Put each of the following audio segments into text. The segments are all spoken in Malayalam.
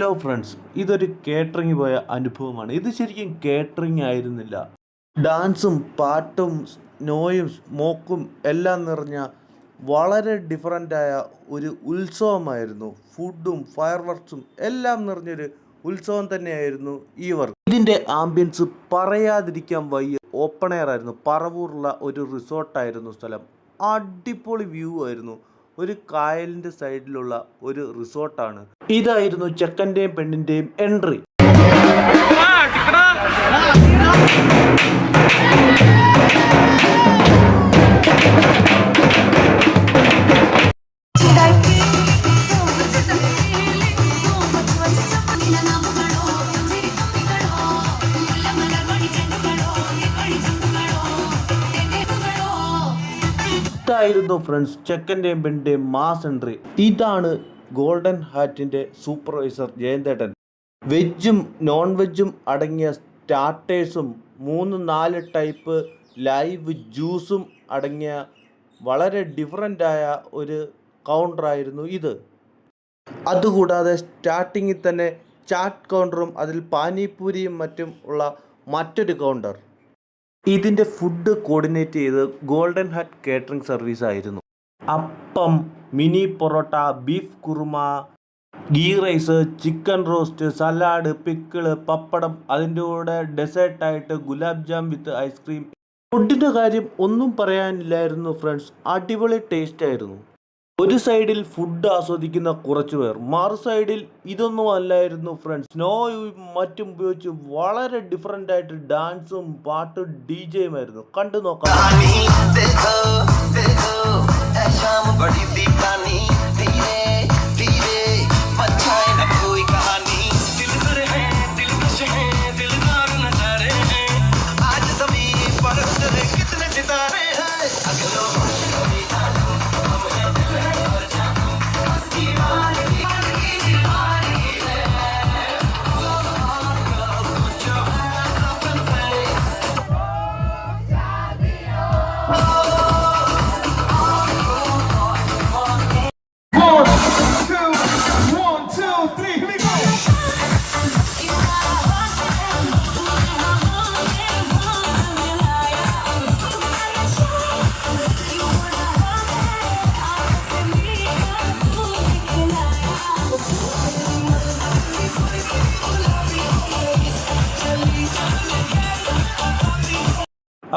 ഹലോ ഫ്രണ്ട്സ്, ഇതൊരു കേറ്ററിംഗ് പോയ അനുഭവമാണ്. ഇത് ശരിക്കും കേറ്ററിംഗ് ആയിരുന്നില്ല. ഡാൻസും പാട്ടും സ്നോയും സ്മോക്കും എല്ലാം നിറഞ്ഞ വളരെ ഡിഫറൻ്റായ ഒരു ഉത്സവമായിരുന്നു. ഫുഡും ഫയർ വർക്ക്സും എല്ലാം നിറഞ്ഞൊരു ഉത്സവം തന്നെയായിരുന്നു ഈ വർക്ക്. ഇതിൻ്റെ ആംബിയൻസ് പറയാതിരിക്കാൻ വയ്യ. ഓപ്പൺ എയർ ആയിരുന്നു. പറവൂറുള്ള ഒരു റിസോർട്ടായിരുന്നു സ്ഥലം. അടിപൊളി വ്യൂ ആയിരുന്നു. ഒരു കായലിൻ്റെ സൈഡിലുള്ള ഒരു റിസോർട്ടാണ്. ഇതായിരുന്നു ചെക്കൻ്റെയും പെണ്ണിൻ്റെയും എൻട്രി. ഇതായിരുന്നു ഫ്രണ്ട്സ് ചെക്കൻ്റെയും പെണ്ണിൻ്റെയും മാസ് എൻട്രി. ഇതാണ് ഗോൾഡൻ ഹാറ്റിൻ്റെ സൂപ്പർവൈസർ ജയന്തേട്ടൻ. വെജും നോൺ വെജും അടങ്ങിയ സ്റ്റാർട്ടേഴ്സും 3-4 ടൈപ്പ് ലൈവ് ജ്യൂസും അടങ്ങിയ വളരെ ഡിഫറൻ്റായ ഒരു കൗണ്ടറായിരുന്നു ഇത്. അതുകൂടാതെ സ്റ്റാർട്ടിങ്ങിൽ തന്നെ ചാറ്റ് കൗണ്ടറും അതിൽ പാനിപൂരിയും മറ്റും ഉള്ള മറ്റൊരു കൗണ്ടർ. ഇതിൻ്റെ ഫുഡ് കോർഡിനേറ്റ് ചെയ്ത് ഗോൾഡൻ ഹാറ്റ് കേറ്ററിംഗ് സർവീസ് ആയിരുന്നു. Appam, mini parotta, beef kurma, ghee rice, chicken roast, salad, pickle, pappadam, അതിൻ്റെ കൂടെ ഡെസേർട്ടായിട്ട് ഗുലാബ് ജാം വിത്ത് ഐസ്ക്രീം. ഫുഡിൻ്റെ കാര്യം ഒന്നും പറയാനില്ലായിരുന്നു ഫ്രണ്ട്സ്. അടിപൊളി ടേസ്റ്റ് ആയിരുന്നു. ഒരു സൈഡിൽ ഫുഡ് ആസ്വദിക്കുന്ന കുറച്ചു പേർ, മറു സൈഡിൽ ഇതൊന്നും അല്ലായിരുന്നു ഫ്രണ്ട്സ്. സ്നോയും മറ്റും ഉപയോഗിച്ച് വളരെ ഡിഫറൻ്റ് ആയിട്ട് ഡാൻസും പാട്ടും DJയും ആയിരുന്നു. കണ്ടു നോക്കാം.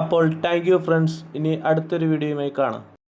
അപ്പോൾ താങ്ക് യു ഫ്രണ്ട്സ്. ഇനി അടുത്തൊരു വീഡിയോയുമായി കാണാം.